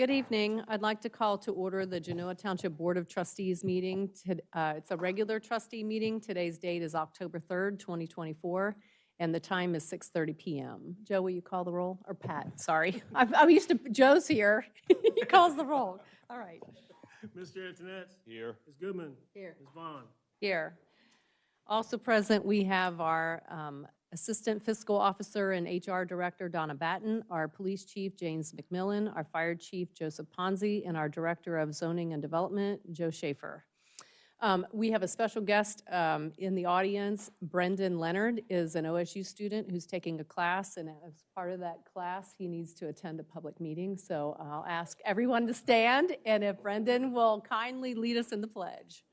Good evening. I'd like to call to order the Genoa Township Board of Trustees meeting. It's a regular trustee meeting. Today's date is October 3rd, 2024, and the time is 6:30 PM. Joe, will you call the roll? Or Pat, sorry. I'm used to, Joe's here. He calls the roll. All right. Mr. Antoinette? Here. Ms. Goodman? Here. Ms. Vaughn? Here. Also present, we have our Assistant Fiscal Officer and HR Director, Donna Batten, our Police Chief, James McMillan, our Fire Chief, Joseph Ponzi, and our Director of Zoning and Development, Joe Schaefer. We have a special guest in the audience. Brendan Leonard is an OSU student who's taking a class, and as part of that class, he needs to attend a public meeting. So I'll ask everyone to stand, and if Brendan will kindly lead us in the pledge.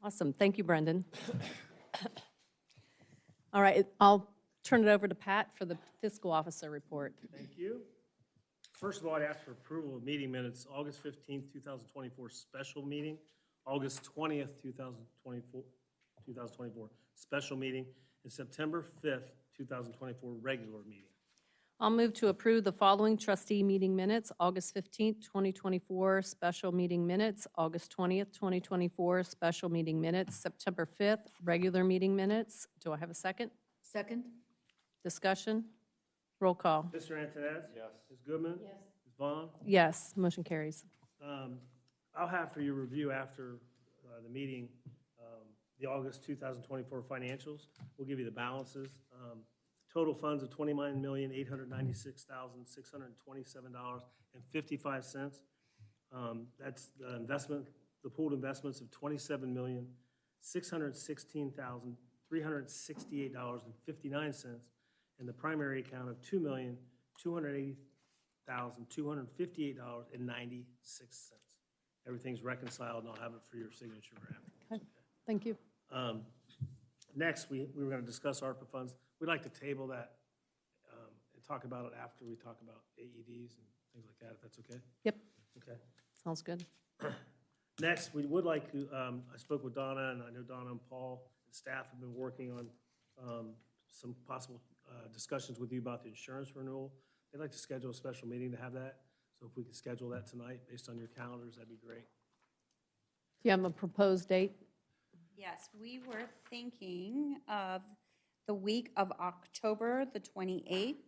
Awesome. Thank you, Brendan. All right, I'll turn it over to Pat for the fiscal officer report. Thank you. First of all, I'd ask for approval of meeting minutes, August 15th, 2024 special meeting, August 20th, 2024 special meeting, and September 5th, 2024 regular meeting. I'll move to approve the following trustee meeting minutes: August 15th, 2024 special meeting minutes, August 20th, 2024 special meeting minutes, September 5th regular meeting minutes. Do I have a second? Second? Discussion? Roll call. Mr. Antoinette? Yes. Ms. Goodman? Yes. Ms. Vaughn? Yes, motion carries. I'll have for your review after the meeting, the August 2024 financials. We'll give you the balances. Total funds of $29,896,627.55. That's the investment, the pooled investments of $27,616,368.59, and the primary account of $2,280,258.96. Everything's reconciled, and I'll have it for your signature after. Okay. Thank you. Next, we were going to discuss ARPA funds. We'd like to table that and talk about it after we talk about AEDs and things like that, if that's okay? Yep, Okay. sounds good. Next, we would like to, I spoke with Donna, and I know Donna and Paul and staff have been working on some possible discussions with you about the insurance renewal. They'd like to schedule a special meeting to have that. So if we could schedule that tonight based on your calendars, that'd be great. Do you have a proposed date? Yes, we were thinking of the week of October the 28th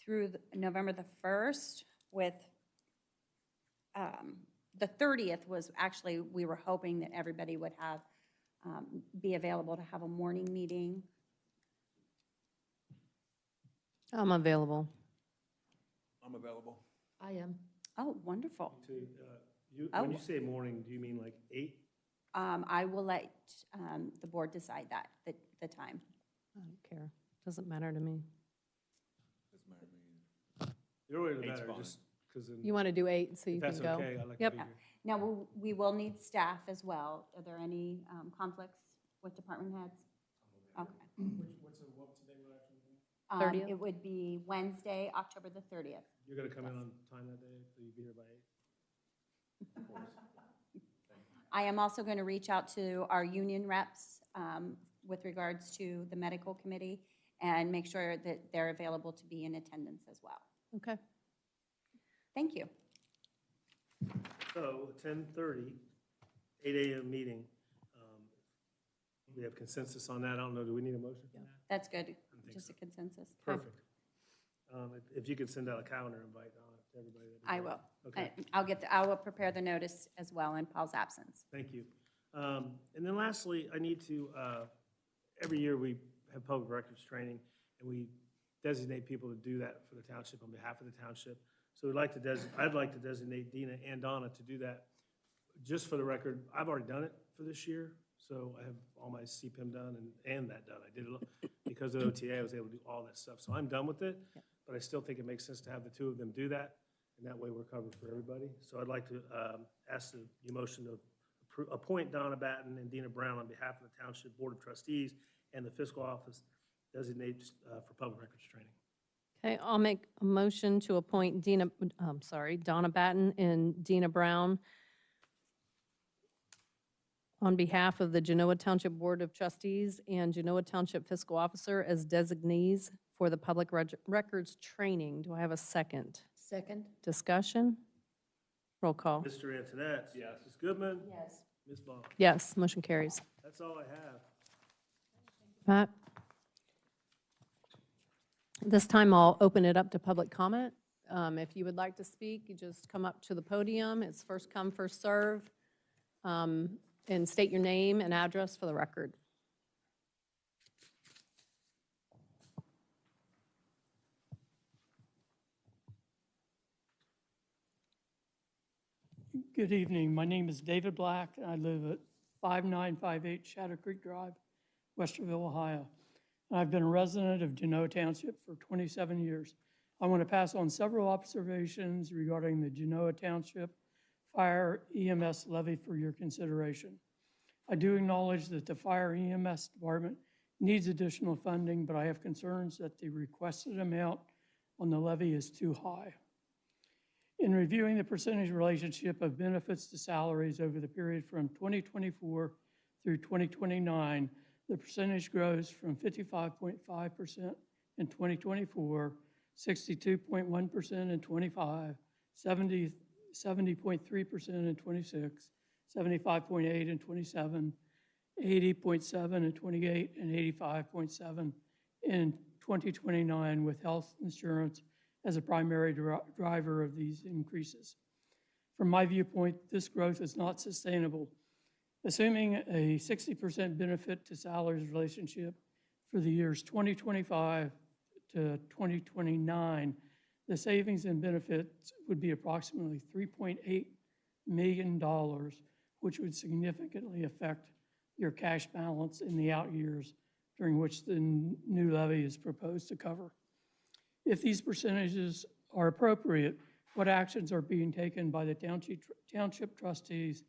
through November the 1st, with the 30th was actually, we were hoping that everybody would have, be available to have a morning meeting. I'm available. I'm available. I am. Oh, wonderful. So, when Oh. you say morning, do you mean like 8? I will let the board decide that, the time. I don't care. Doesn't matter to me. Doesn't matter to me. The earlier the Eight's better, fine. just because You want to do 8 so you if can that's go? okay, I'd like Yep. to be here. Now, we will need staff as well. Are there any conflicts with department heads? Okay. What's the day we're actually doing? 30th? It would be Wednesday, October the 30th. You're going to come in on time that day, so you'll be here by 8? I am also going to reach out to our union reps with regards to the medical committee and make sure that they're available to be in attendance as well. Okay. Thank you. So 10:30, 8 a.m. meeting. We have consensus on that. I don't know, do we need a motion for that? That's good. think Just so. a consensus. Perfect. If you could send out a calendar invite to everybody. that'd be I great. will. Okay, I will prepare the notice as well in Paul's absence. thank you. And then lastly, I need to, every year we have public records training, and we designate people to do that for the township on behalf of the township. So I'd like to designate Dina and Donna to do that. Just for the record, I've already done it for this year, so I have all my CPIM done and that done. I did it because of OTA, I was able to do all that stuff. So I'm done with it, but I still think it makes sense to have the two of them do that, and that way we're covered for everybody. So I'd like to ask the motion to appoint Donna Batten and Dina Brown on behalf of the Township Board of Trustees and the Fiscal Office designates for public records training. Okay, I'll make a motion to appoint Donna Batten and Dina Brown on behalf of the Genoa Township Board of Trustees and Genoa Township Fiscal Officer as designees for the public records training. Do I have a second? Second? Discussion? Roll call. Mr. Antoinette? Yes. Ms. Goodman? Yes. Ms. Vaughn? Yes, motion carries. That's all I have. Pat? This time I'll open it up to public comment. If you would like to speak, you just come up to the podium. It's first come, first serve. And state your name and address for the record. Good evening. My name is David Black. I live at 5958 Shadow Creek Drive, Westerville, Ohio. I've been a resident of Genoa Township for 27 years. I want to pass on several observations regarding the Genoa Township Fire EMS levy for your consideration. I do acknowledge that the Fire EMS Department needs additional funding, but I have concerns that the requested amount on the levy is too high. In reviewing the percentage relationship of benefits to salaries over the period from 2024 through 2029, the percentage grows from 55.5% in 2024, 62.1% in 25, 70.3% in 26, 75.8 in 27, 80.7 in 28, and 85.7 in 2029, with health insurance as a primary driver of these increases. From my viewpoint, this growth is not sustainable. Assuming a 60% benefit to salaries relationship for the years 2025 to 2029, the savings and benefits would be approximately $3.8 million, which would significantly affect your cash balance in the out years during which the new levy is proposed to cover. If these percentages are appropriate, what actions are being taken by the township trustees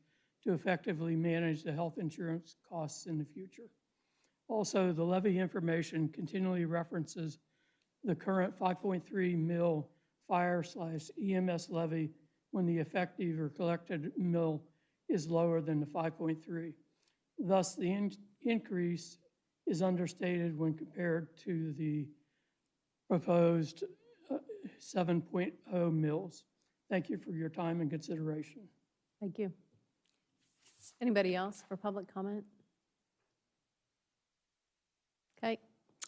to effectively manage the health insurance costs in the future? Also, the levy information continually references the current 5.3 mil fire/EMS levy when the effective or collected mil is lower than the 5.3. Thus, the increase is understated when compared to the proposed 7.0 mils. Thank you for your time and consideration. Thank you. Anybody else for public comment? Okay,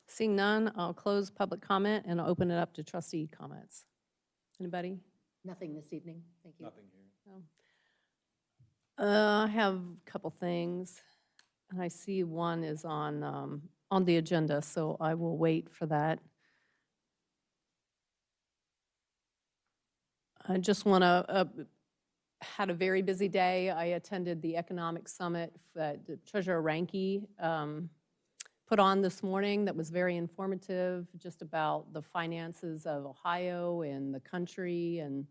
seeing none, I'll close public comment and open it up to trustee comments. Anybody? Nothing this evening, thank you. Nothing here. I have a couple things, and I see one is on the agenda, so I will wait for that. I just want to, had a very busy day. I attended the economic summit that Treasurer Ranke put on this morning that was very informative, just about the finances of Ohio and the country and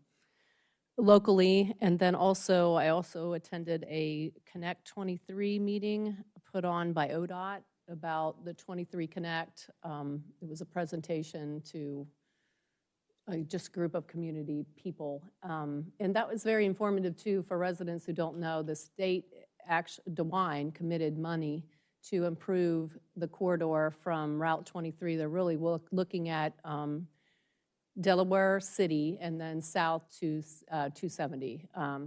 locally. And then also, I also attended a Connect 23 meeting put on by ODOT about the 23 Connect. It was a presentation to just a group of community people. And that was very informative too for residents who don't know. The state, DeWine, committed money to improve the corridor from Route 23. They're really looking at Delaware City and then south to 270. I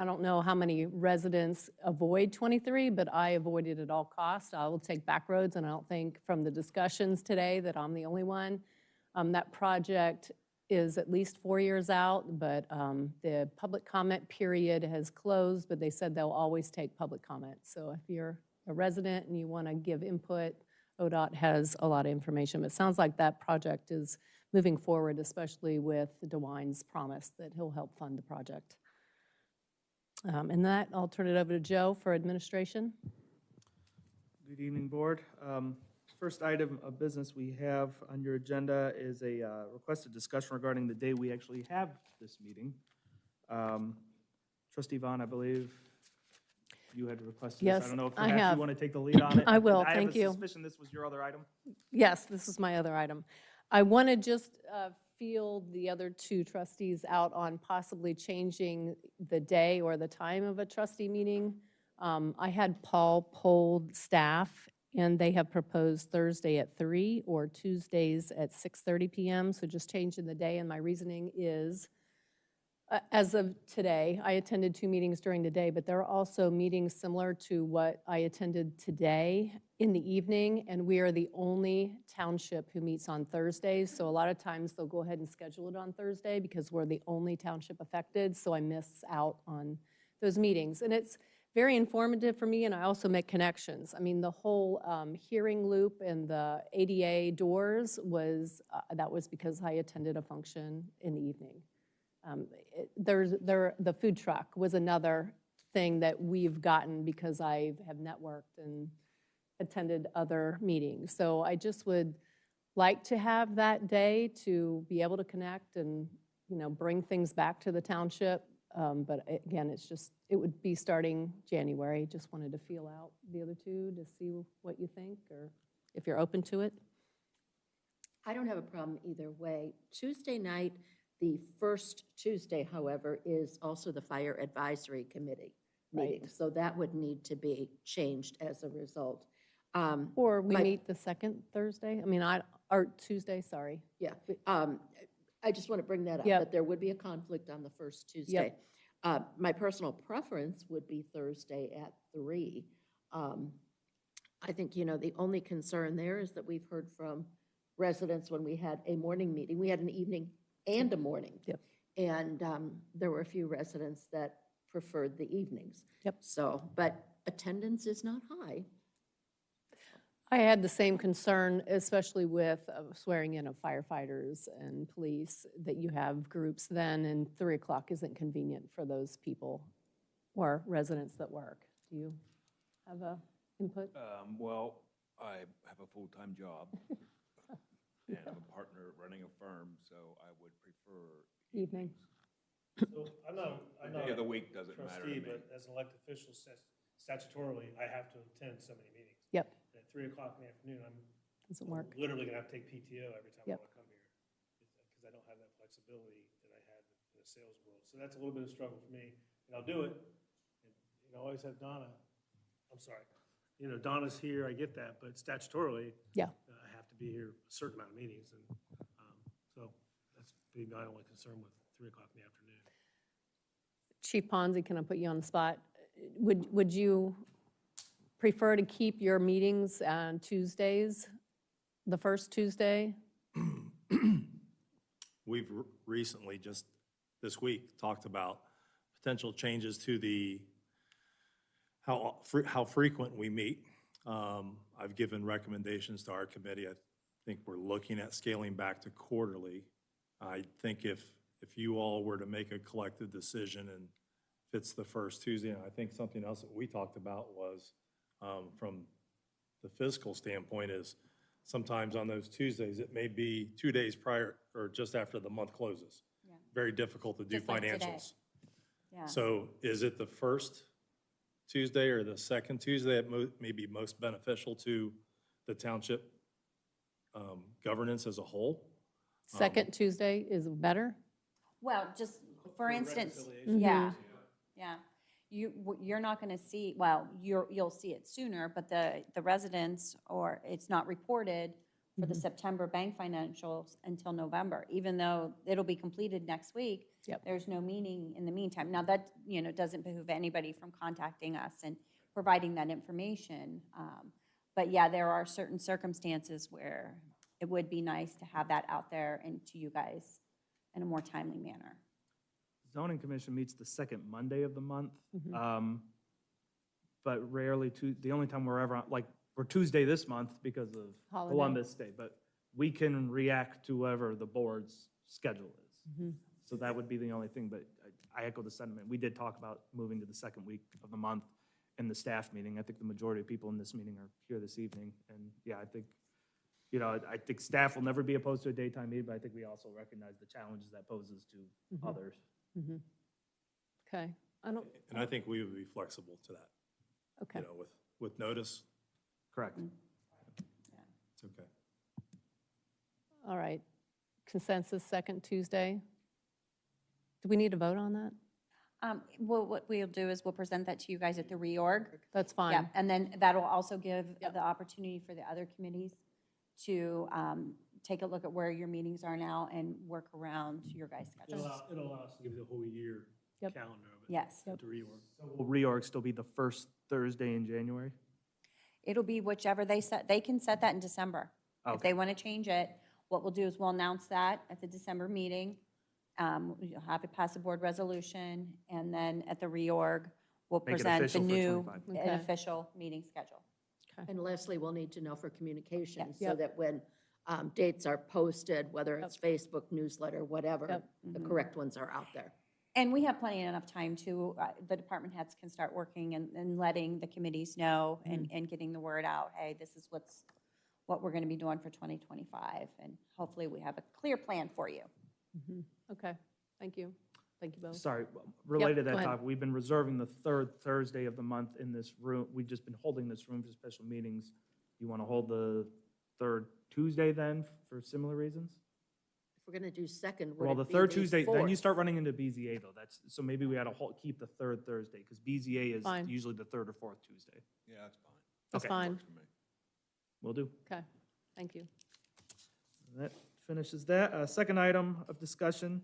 don't know how many residents avoid 23, but I avoid it at all costs. I will take back roads, and I don't think from the discussions today that I'm the only one. That project is at least 4 years out, but the public comment period has closed, but they said they'll always take public comment. So if you're a resident and you want to give input, ODOT has a lot of information. But it sounds like that project is moving forward, especially with DeWine's promise that he'll help fund the project. And that, I'll turn it over to Joe for administration. Good evening, Board. First item of business we have on your agenda is a requested discussion regarding the day we actually have this meeting. Trustee Vaughn, I believe you had requested this. Yes, I don't know if I perhaps have. you want to take the lead on it. I will, I thank have a you. suspicion this was your other item. Yes, this is my other item. I want to just feel the other two trustees out on possibly changing the day or the time of a trustee meeting. I had Paul polled staff, and they have proposed Thursday at 3 or Tuesdays at 6:30 PM, so just changing the day, and my reasoning is, as of today, I attended 2 meetings during the day, but there are also meetings similar to what I attended today in the evening, and we are the only township who meets on Thursdays. So a lot of times they'll go ahead and schedule it on Thursday because we're the only township affected, so I miss out on those meetings. And it's very informative for me, and I also make connections. I mean, the whole hearing loop and the ADA doors was, that was because I attended a function in the evening. The food truck was another thing that we've gotten because I have networked and attended other meetings. So I just would like to have that day to be able to connect and, bring things back to the township. But again, it would be starting January. Just wanted to feel out the other two to see what you think, or if you're open to it. I don't have a problem either way. Tuesday night, the first Tuesday, however, is also the Fire Advisory Committee meeting. Right. So that would need to be changed as a result. Or we My- meet the second Thursday? Or Tuesday, sorry. Yeah, I just want to bring that up, Yep. that there would be a conflict on the first Tuesday. My personal preference would be Thursday at 3. I think, the only concern there is that we've heard from residents when we had a morning meeting. We had an evening and a morning. Yep. And there were a few residents that preferred the evenings. Yep. So, but attendance is not high. I had the same concern, especially with swearing in of firefighters and police, that you have groups then, and 3 o'clock isn't convenient for those people or residents that work. Do you have a input? Well, I have a full-time job and I'm a partner running a firm, so I would prefer Evening. So I'm not The day of the week doesn't matter to trustee, me. but as an elected official, statutorily, I have to attend so many meetings. Yep, At 3 o'clock in the afternoon, I'm doesn't work. literally gonna have to take PTO every time I Yep. wanna come here, because I don't have that flexibility that I had in the sales world. So that's a little bit of a struggle for me, and I'll do it. And, always have Donna, I'm sorry, Donna's here, I get that, but statutorily, Yeah. I have to be here a certain amount of meetings, and, so that's be my only concern with 3 o'clock in the afternoon. Chief Ponzi, can I put you on the spot? Would you prefer to keep your meetings on Tuesdays, the first Tuesday? We've recently, just this week, talked about potential changes to how frequent we meet. I've given recommendations to our committee. I think we're looking at scaling back to quarterly. I think if you all were to make a collective decision, and if it's the first Tuesday, and I think something else that we talked about was, from the fiscal standpoint, is sometimes on those Tuesdays, it may be 2 days prior or just after the month closes. Yeah. Very difficult to do Just like today. financials. Yeah. So is it the first Tuesday or the second Tuesday that may be most beneficial to the township governance as a whole? Second Tuesday is better? Well, just for instance, reconciliation. yeah, yeah. You're not going to see, well, you'll see it sooner, but the residents, or it's not reported for the September bank financials until November, even though it'll be completed next week. Yep. There's no meeting in the meantime. Now, that, doesn't behoove anybody from contacting us and providing that information. But yeah, there are certain circumstances where it would be nice to have that out there and to you guys in a more timely manner. Zoning Commission meets the second Monday of the month, Mm-hmm. but rarely, the only time we're ever, we're Tuesday this month because of Holiday. Columbus Day, but we can react to whatever the board's schedule is. Mhm. So that would be the only thing, but I echo the sentiment. We did talk about moving to the second week of the month in the staff meeting. I think the majority of people in this meeting are here this evening, and yeah, I think, I think staff will never be opposed to a daytime meeting, but I think we also recognize the challenges that poses to others. Mhm. Okay, I don't, And I think we would be flexible to that, okay. with notice, Correct. it's okay. All right. Consensus, second Tuesday. Do we need to vote on that? Well, what we'll do is we'll present that to you guys at the reorg. That's Yeah, fine. and then that'll also give Yep. the opportunity for the other committees to take a look at where your meetings are now and work around your guys' schedules. It'll allow us to give you the whole year Yep. calendar of it. Yes. At the reorg. Will reorg still be the first Thursday in January? It'll be whichever they set, they can set that in December. If Okay. they want to change it, what we'll do is we'll announce that at the December meeting. You'll have it pass a board resolution, and then at the reorg, we'll Make it present the official for new 25. Okay. and official meeting schedule. And Leslie will need to know for communication, so Yep. that when dates are posted, whether it's Facebook, newsletter, whatever, Yep. the correct ones are out there. And we have plenty enough time to, the department heads can start working and letting the committees know and getting the word out, hey, this is what we're going to be doing for 2025. And hopefully we have a clear plan for you. Okay, thank you. Thank you both. Sorry, related to go that ahead. topic, we've been reserving the third Thursday of the month in this room. We've just been holding this room for special meetings. You want to hold the third Tuesday then for similar reasons? If we're going to do second, Well, would the it be third the Tuesday, then you 4th? start running into BZA though. So maybe we ought to keep the third Thursday because BZA is Fine. usually the third or fourth Tuesday. Yeah, that's fine. That's Okay. fine. Works for me. Will do. Okay, thank you. That finishes that. Second item of discussion,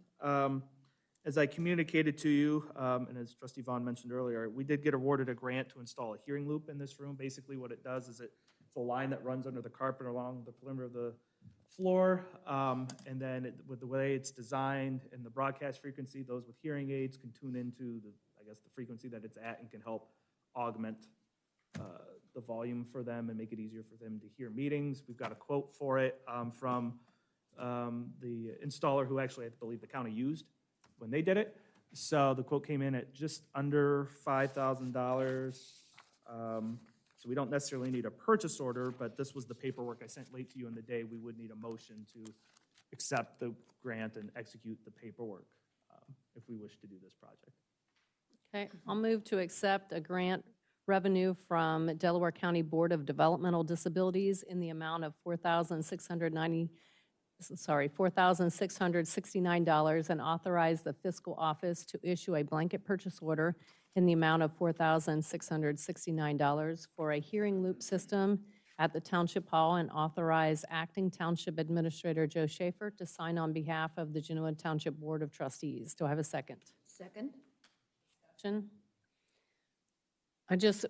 as I communicated to you, and as trustee Vaughn mentioned earlier, we did get awarded a grant to install a hearing loop in this room. Basically, what it does is it's a line that runs under the carpet along the perimeter of the floor. And then with the way it's designed and the broadcast frequency, those with hearing aids can tune into the frequency that it's at and can help augment the volume for them and make it easier for them to hear meetings. We've got a quote for it from the installer who actually, I believe, the county used when they did it. So the quote came in at just under $5,000. So we don't necessarily need a purchase order, but this was the paperwork I sent late to you in the day. We would need a motion to accept the grant and execute the paperwork if we wish to do this project. Okay, I'll move to accept a grant revenue from Delaware County Board of Developmental Disabilities in the amount of $4,669 and authorize the fiscal office to issue a blanket purchase order in the amount of $4,669 for a hearing loop system at the Township Hall and authorize Acting Township Administrator Joe Schaefer to sign on behalf of the Genoa Township Board of Trustees. Do I have a second? Second? Discussion? I just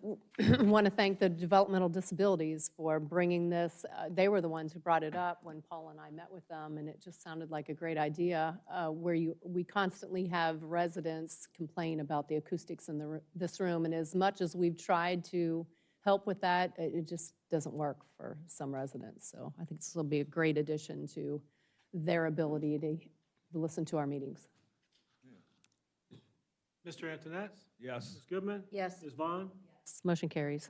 want to thank the developmental disabilities for bringing this. They were the ones who brought it up when Paul and I met with them, and it just sounded like a great idea, where we constantly have residents complain about the acoustics in this room, and as much as we've tried to help with that, it just doesn't work for some residents. So I think this will be a great addition to their ability to listen to our meetings. Mr. Antoinette? Yes. Ms. Goodman? Yes. Ms. Vaughn? Motion carries.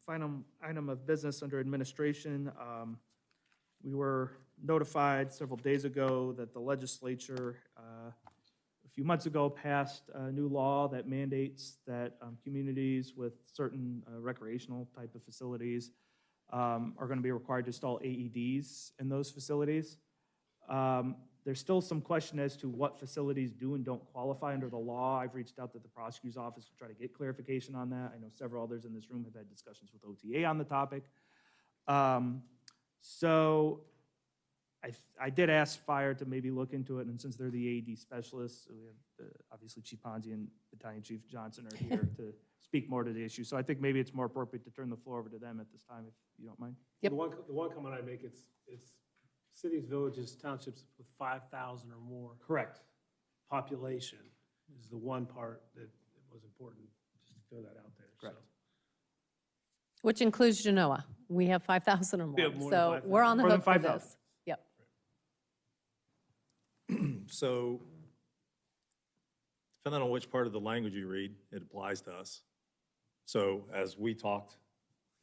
Final item of business under administration. We were notified several days ago that the legislature, a few months ago, passed a new law that mandates that communities with certain recreational type of facilities are going to be required to install AEDs in those facilities. There's still some question as to what facilities do and don't qualify under the law. I've reached out to the prosecutor's office to try to get clarification on that. I know several others in this room have had discussions with OTA on the topic. So I did ask fire to maybe look into it, and since they're the AED specialists, we have obviously Chief Ponzi and Battalion Chief Johnson are here to speak more to the issue. So I think maybe it's more appropriate to turn the floor over to them at this time, if you don't mind. Yep. The one comment I make, it's cities, villages, townships with 5,000 or more Correct. population is the one part that was important, just to throw that out there. so. Correct. Which includes Genoa. We have 5,000 or We more. have more than So 5,000. we're on the More than hook for 5,000. this. Yep. So depending on which part of the language you read, it applies to us. So as we talked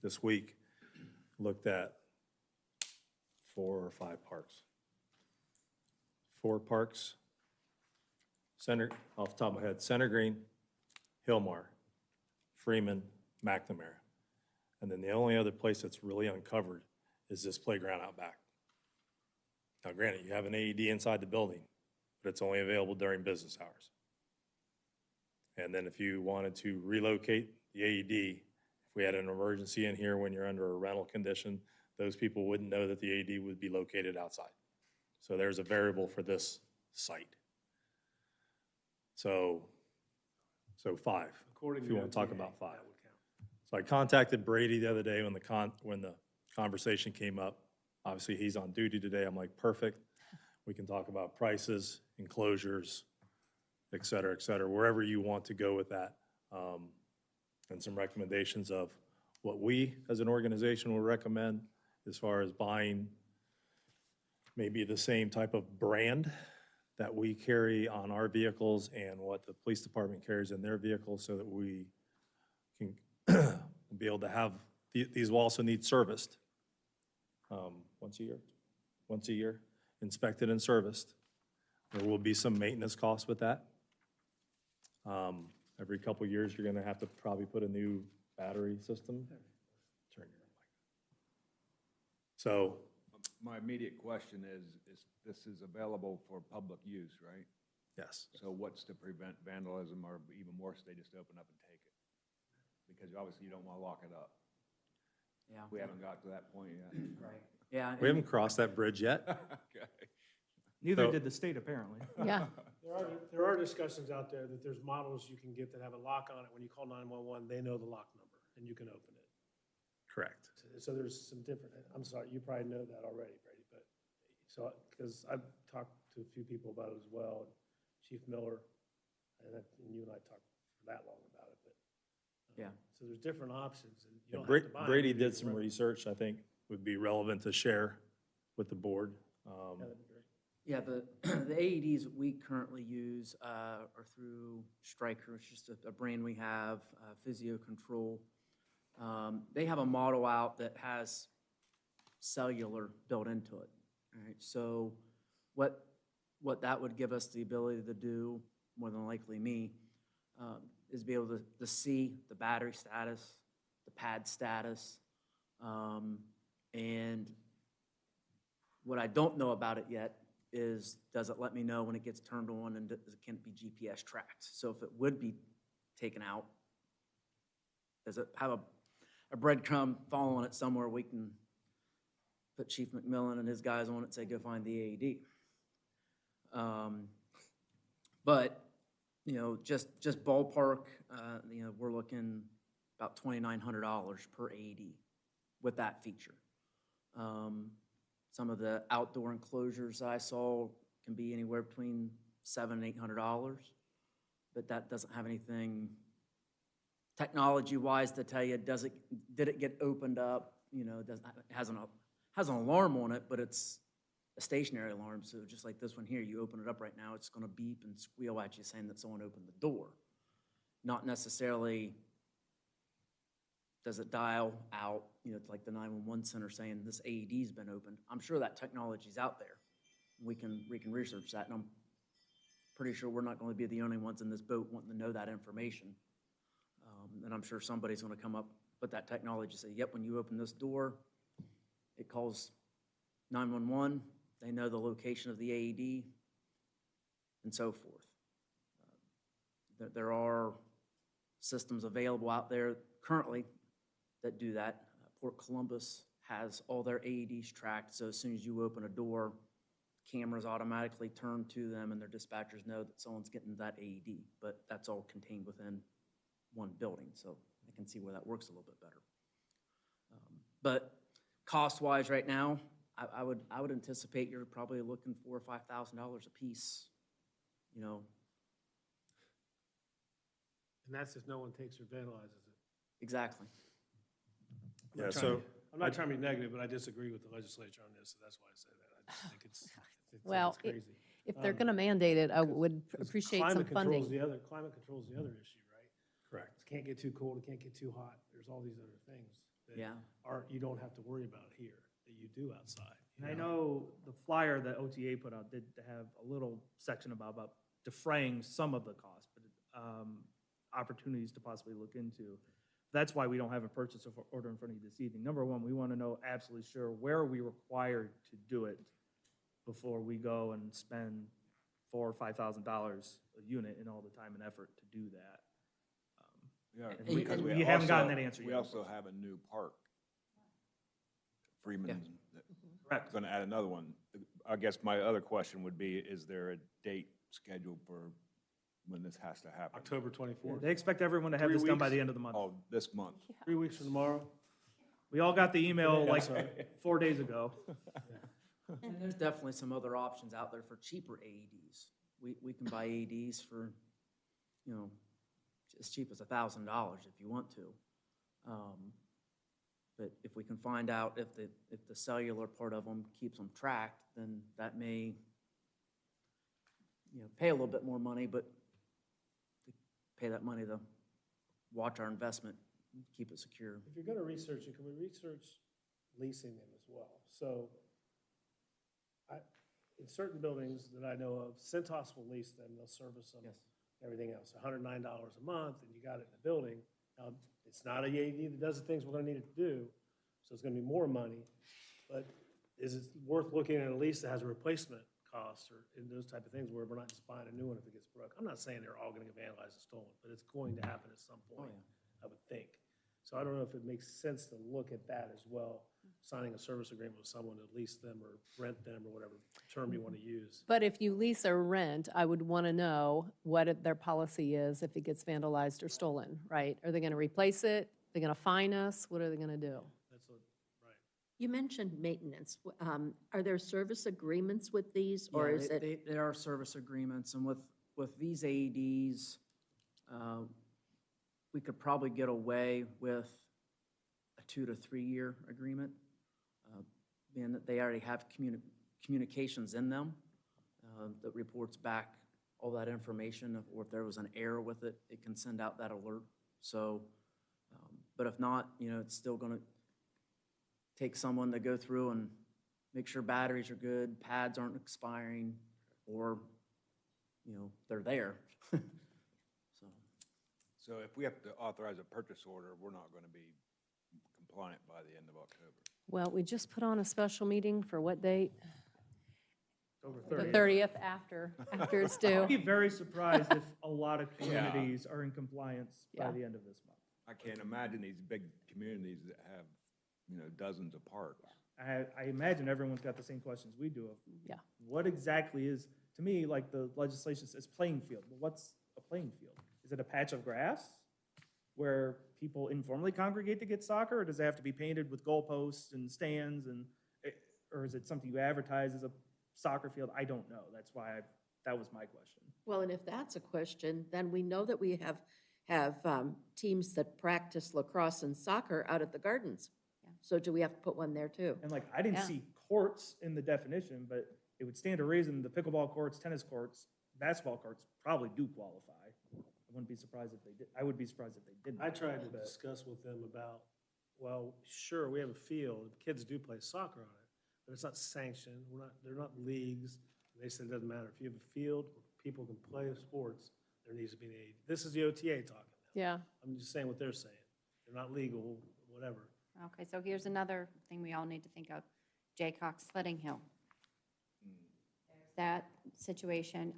this week, looked at 4 or 5 parks. 4 parks, off the top of my head, Center Green, Hillmar, Freeman, McNamara. And then the only other place that's really uncovered is this playground out back. Now granted, you have an AED inside the building, but it's only available during business hours. And then if you wanted to relocate the AED, if we had an emergency in here when you're under a rental condition, those people wouldn't know that the AED would be located outside. So there's a variable for this site. So 5, According if to you want to talk OTA, about 5. that would count. So I contacted Brady the other day when the conversation came up. Obviously, he's on duty today. I'm like, perfect. We can talk about prices, enclosures, et cetera, wherever you want to go with that. And some recommendations of what we, as an organization, will recommend as far as buying maybe the same type of brand that we carry on our vehicles and what the police department carries in their vehicles, so that we can be able to have, these will also need serviced once a year, inspected and serviced. There will be some maintenance costs with that. Every couple of years, you're gonna have to probably put a new battery system. Turn your mic. So, My immediate question is this is available for public use, right? yes. So what's to prevent vandalism, or even worse, they just open up and take it? Because obviously you don't want to lock it up. Yeah. We haven't got to that point yet. Right. Yeah. We haven't crossed that bridge yet. Okay. Neither So- did the state, apparently. Yeah, There are discussions out there that there's models you can get that have a lock on it. When you call 911, they know the lock number, and you can open it. Correct. So there's some different, I'm sorry, you probably know that already, Brady, but, so, because I've talked to a few people about it as well, Chief Miller, and you and I talked for that long about it, but. Yeah. So there's different options, and you Yeah, don't have to buy them. Brady You did can some rent them. research, I think would be relevant to share with the board. Yeah, that'd be great. Yeah, the AEDs that we currently use are through Stryker. It's just a brand we have, Physio Control. They have a model out that has cellular built into it. All right, so what that would give us the ability to do, more than likely me, is be able to see the battery status, the pad status, and what I don't know about it yet is, does it let me know when it gets turned on, and can it be GPS tracked? So if it would be taken out, does it have a breadcrumb following it somewhere we can put Chief McMillan and his guys on it and say, go find the AED? But, just ballpark, we're looking about $2,900 per AED with that feature. Some of the outdoor enclosures I saw can be anywhere between $700 and $800, but that doesn't have anything technology-wise to tell you, did it get opened up? It has an alarm on it, but it's a stationary alarm, so just like this one here, you open it up right now, it's gonna beep and squeal at you saying that someone opened the door. Not necessarily does it dial out, it's like the 911 center saying this AED's been opened. I'm sure that technology's out there. We can research that, and I'm pretty sure we're not going to be the only ones in this boat wanting to know that information. And I'm sure somebody's going to come up with that technology and say, yep, when you open this door, it calls 911, they know the location of the AED, and so forth. There are systems available out there currently that do that. Port Columbus has all their AEDs tracked, so as soon as you open a door, cameras automatically turn to them and their dispatchers know that someone's getting that AED, but that's all contained within one building, so I can see where that works a little bit better. But cost-wise right now, I would anticipate you're probably looking $4,000 or $5,000 a piece, And that's if no one takes or vandalizes it. exactly. I'm not Yeah, trying so- to- I'm not trying to be negative, but I disagree with the legislature on this, so that's why I say that. I just think it's Well, crazy. if they're going to mandate it, I would appreciate some funding. Climate control's the other issue, right? Correct. It can't get too cold, it can't get too hot. There's all these other things that Yeah. you don't have to worry about here, that you do outside. you And I know the flyer that OTA put out did have a little section about defraying some of the cost, but opportunities to possibly look into. That's why we don't have a purchase order in front of you this evening. Number one, we want to know absolutely sure where are we required to do it before we go and spend $4,000 or $5,000 a unit and all the time and effort to do that. Yeah, And because we haven't gotten also- that answer We yet. also have a new park. Freeman, Correct. going to add another one. I guess my other question would be, is there a date scheduled for when this has to happen? October Yeah, 24th, they expect everyone to have 3 this done by weeks. the end of the month. Oh, this month? 3 weeks from tomorrow. We all got the email I'm like sorry. 4 days ago. And there's definitely some other options out there for cheaper AEDs. We can buy AEDs for, you know, as cheap as $1,000 if you want to. But if we can find out if the cellular part of them keeps them tracked, then that may, you know, pay a little bit more money, but to pay that money to watch our investment, keep it secure. If you're going to research it, can we research leasing them as well? So in certain buildings that I know of, Centos will lease them, they'll service them, Yes. everything else, $109 a month, and you got it in the building. It's not a AED that does the things we're going to need it to do, so it's going to be more money. But is it worth looking at a lease that has a replacement cost or in those type of things where we're not just buying a new one if it gets broke? I'm not saying they're all going to get vandalized and stolen, but it's going to happen at some point, I would think. So I don't know if it makes sense to look at that as well, signing a service agreement with someone to lease them or rent them or whatever term you want to use. But if you lease or rent, I would want to know what their policy is if it gets vandalized or stolen, right? Are they going to replace it? They're going to fine us? What are they going to do? That's what, right. You mentioned maintenance. Are there service agreements with these, or Yeah, is it? There are service agreements, and with these AEDs, we could probably get away with a 2 to 3 year agreement, being that they already have communications in them that reports back all that information, or if there was an error with it, it can send out that alert. So, but if not, you know, it's still gonna take someone to go through and make sure batteries are good, pads aren't expiring, or, you know, they're there. So, So if we have to authorize a purchase order, we're not going to be compliant by the end of October. Well, we just put on a special meeting for what date? Over The 30. 30th after it's due. I'd be very surprised if a lot of communities are in compliance by Yeah. the end of this month. I can't imagine these big communities that have, you know, dozens of parks. I imagine everyone's got the same questions we do of Yeah. what exactly is, to me, like the legislation says playing field. Well, what's a playing field? Is it a patch of grass where people informally congregate to get soccer, or does it have to be painted with goalposts and stands, and, or is it something you advertise as a soccer field? I don't know. That's why that was my question. Well, and if that's a question, then we know that we have teams that practice lacrosse and soccer out at the gardens. Yeah. So do we have to put one there too? And like, I didn't Yeah. see courts in the definition, but it would stand to reason the pickleball courts, tennis courts, basketball courts probably do qualify. I wouldn't be surprised if they did. I would be surprised if they didn't. I tried to but- discuss with them about, well, sure, we have a field, kids do play soccer on it, but it's not sanctioned, they're not leagues. And they said it doesn't matter, if you have a field where people can play sports, there needs to be an aid. This is the OTA talking now. Yeah. I'm just saying what they're saying. They're not legal, whatever. Okay, so here's another thing we all need to think of. Jaycock Sledding Hill. There's that situation.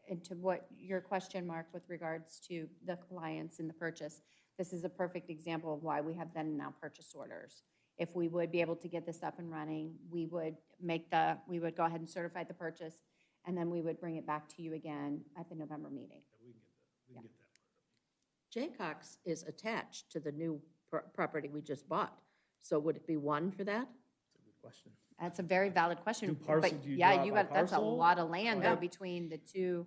And to what your question, Mark, with regards to the clients and the purchase, this is a perfect example of why we have then and now purchase orders. If we would be able to get this up and running, we would go ahead and certify the purchase, and then we would bring it back to you again at the November meeting. Yeah, we can get that. Jaycox is attached to the new property we just bought. So would it be one for that? That's a good question. That's a very valid question. Do parcel- but do you yeah, draw it you by got, that's a parcel? lot of land Yeah. though between the two.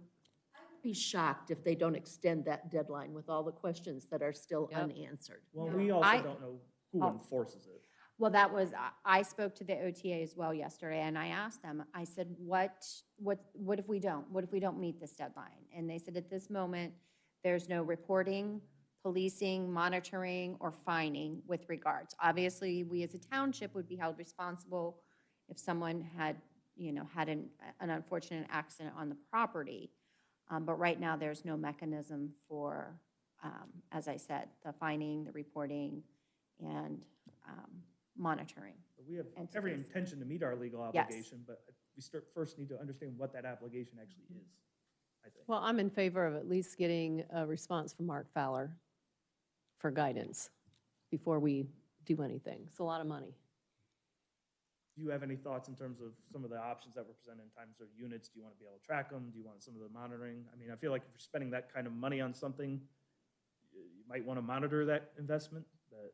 Be shocked if they don't extend that deadline with all the questions that are still Yep. unanswered. Well, we also I- don't know who Oh. enforces it. Well, that was, I spoke to the OTA as well yesterday, and I asked them, I said, what if we don't? What if we don't meet this deadline? And they said, at this moment, there's no reporting, policing, monitoring, or fining with regards. Obviously, we as a township would be held responsible if someone had, had an unfortunate accident on the property. But right now, there's no mechanism for as I said, the finding, the reporting, and monitoring. We have every entities. intention to meet our legal Yes. obligation, but we first need to understand what that obligation actually is, I think. Well, I'm in favor of at least getting a response from Mark Fowler for guidance before we do anything. It's a lot of money. Do you have any thoughts in terms of some of the options that were presented in terms of units? Do you want to be able to track them? Do you want some of the monitoring? I mean, I feel like if you're spending that kind of money on something, you might want to monitor that investment, but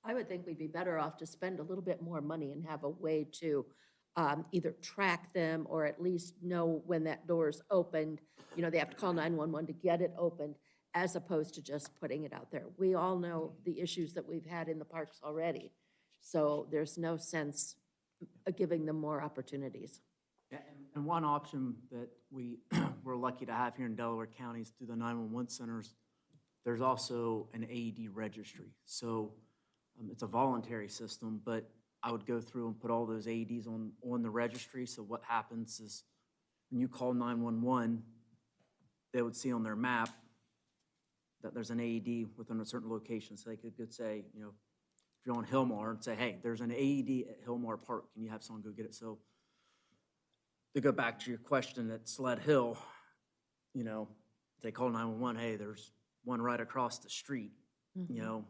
I would think we'd be better off to spend a little bit more money and have a way to either track them or at least know when that door's opened. You know, they have to call 911 to get it opened, as opposed to just putting it out there. We all know the issues that we've had in the parks already, so there's no sense of giving them more opportunities. And one option that we're lucky to have here in Delaware County is through the 911 centers, there's also an AED registry. So it's a voluntary system, but I would go through and put all those AEDs on the registry. So what happens is when you call 911, they would see on their map that there's an AED within a certain location. So they could say, you know, if you're on Hillmar and say, hey, there's an AED at Hillmar Park, can you have someone go get it? So to go back to your question at Sled Hill, you know, they call 911, hey, there's one right across the street. You know,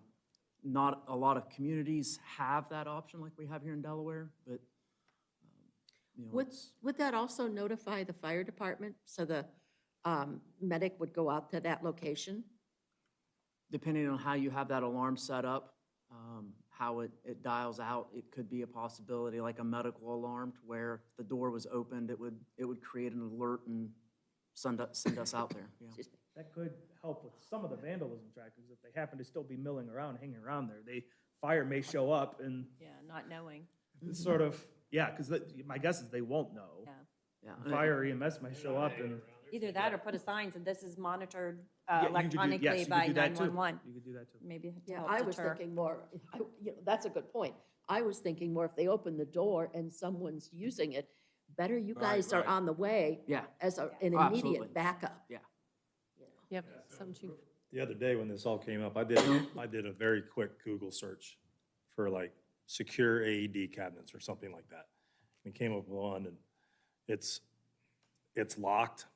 not a lot of communities have that option like we have here in Delaware, but, you know, Would that also notify the fire department, so the medic would go out to that location? depending on how you have that alarm set up, how it dials out, it could be a possibility, like a medical alarm, to where if the door was opened, it would create an alert and send us out there, yeah. Excuse me. that could help with some of the vandalism trackers. If they happen to still be milling around, hanging around there, fire may show up and Yeah, not knowing. it's sort of, yeah, because my guess is they won't know. Yeah. Yeah. Fire or EMS might show up and. Either that or put a sign that this is monitored Yeah, you could do- yes, electronically you could by do that too. 911. You could do that too. Maybe to Yeah, help I was deter. thinking more, that's a good point. I was thinking more if they open the door and someone's using it, better you Right, guys are right. on the way Yeah. as an Oh, absolutely. immediate backup. Yeah. Yep, something chief. The other day when this all came up, I did a very quick Google search for like secure AED cabinets or something like that. And came up with one, and it's locked,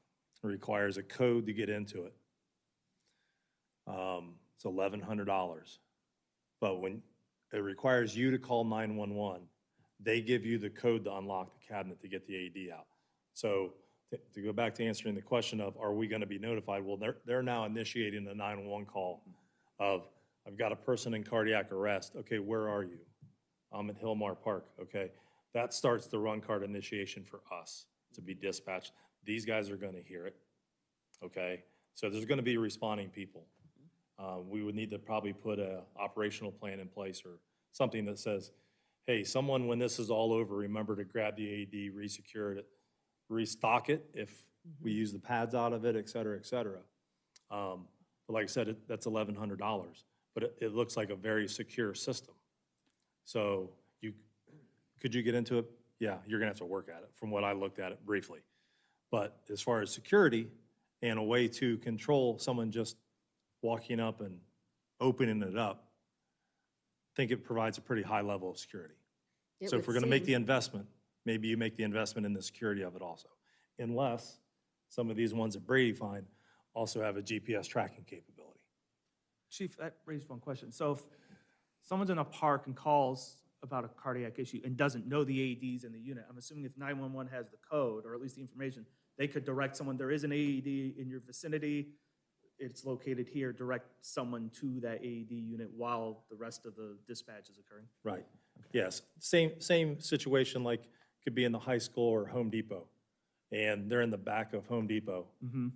it requires a code to get into it. It's $1,100. But when it requires you to call 911, they give you the code to unlock the cabinet to get the AED out. So to go back to answering the question of, are we gonna be notified? Well, they're now initiating the 911 call of, I've got a person in cardiac arrest. Okay, where are you? I'm at Hillmar Park, okay? That starts the run card initiation for us to be dispatched. These guys are gonna hear it, okay? So there's gonna be responding people. We would need to probably put a operational plan in place or something that says, hey, someone, when this is all over, remember to grab the AED, resecure it, restock it if we use the pads out of it, et cetera, et cetera. But like I said, that's $1,100, but it looks like a very secure system. So could you get into it? Yeah, you're gonna have to work at it, from what I looked at it briefly. But as far as security and a way to control someone just walking up and opening it up, I think it provides a pretty high level of security. It So if would we're gonna make seem- the investment, maybe you make the investment in the security of it also. Unless some of these ones that Brady find also have a GPS tracking capability. Chief, that raised one question. So if someone's in a park and calls about a cardiac issue and doesn't know the AEDs in the unit, I'm assuming if 911 has the code, or at least the information, they could direct someone, there is an AED in your vicinity, it's located here, direct someone to that AED unit while the rest of the dispatch is occurring. Right. Yes, same situation like could be in the high school or Home Depot. And they're in the back of Home Depot.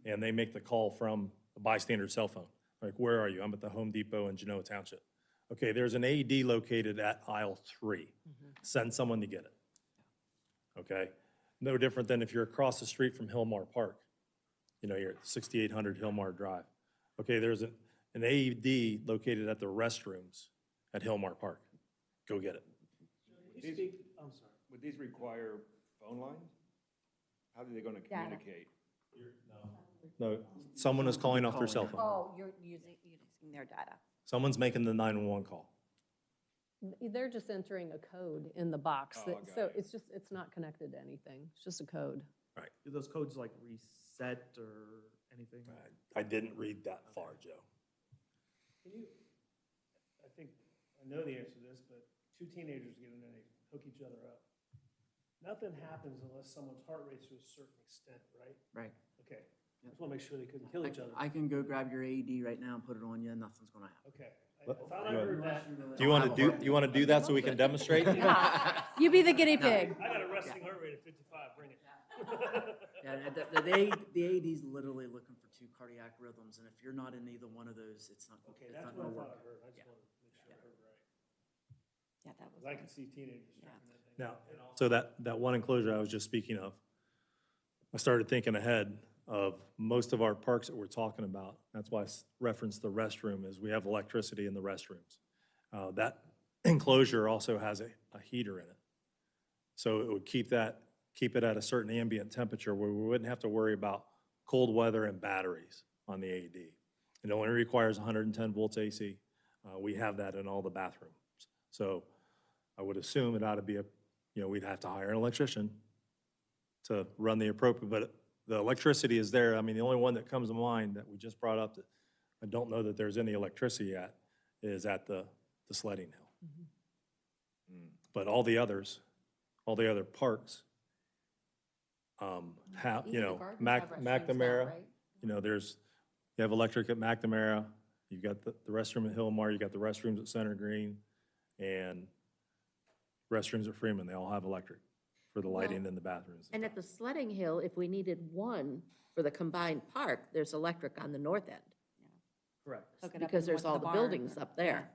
And they make the call from a bystander's cell phone. Like, where are you? I'm at the Home Depot in Genoa Township. Okay, there's an AED located at aisle 3. Send someone to get it. Okay? No different than if you're across the street from Hillmar Park. You know, you're at 6800 Hillmar Drive. Okay, there's an AED located at the restrooms at Hillmar Park. Go get it. I'm sorry. Would these require phone lines? How are they gonna Data. communicate? No, someone is calling off their cell phone. Oh, you're using their data. Someone's making the 911 call. They're just entering a code in the box. Oh, I got So you. it's just, it's not connected to anything. It's just a code. Do those codes like reset or anything? I didn't read that far, Joe. Can you, I think, I know the answer to this, but two teenagers get in there, they hook each other up. Nothing happens unless someone's heart rate's to a certain extent, right? Right. Okay, I just want to make sure they couldn't kill each other. I can go grab your AED right now and put it on you, and nothing's gonna happen. Okay, I thought I heard that. Do you want to do that so we can demonstrate? You be the guinea pig. I got a resting heart rate of 55, bring it. Yeah, the AED's literally looking for 2 cardiac rhythms, and if you're not in either one of those, it's not, Okay, it's that's not what I gonna thought work. I heard, I just wanted to make sure I heard right. Yeah, that was. Because I can see teenagers striking that thing. Now, so that one enclosure I was just speaking of, I started thinking ahead of most of our parks that we're talking about. That's why I referenced the restroom, is we have electricity in the restrooms. That enclosure also has a heater in it. So it would keep it at a certain ambient temperature where we wouldn't have to worry about cold weather and batteries on the AED. It only requires 110 volts AC. We have that in all the bathrooms. So I would assume it ought to be we'd have to hire an electrician to run the appropriate, but the electricity is there. I mean, the only one that comes to mind that we just brought up that I don't know that there's any electricity at is at the sledding hill. But all the other parks, have, Even the gardens have restrooms now, McNamara, right? you have electric at McNamara, you've got the restroom at Hillmar, you got the restrooms at Center Green, and restrooms at Freeman, they all have electric for the lighting in the bathrooms. And at the sledding hill, if we needed one for the combined park, there's electric on the north end, Correct. Hook it up because in there's all the barn. buildings up there.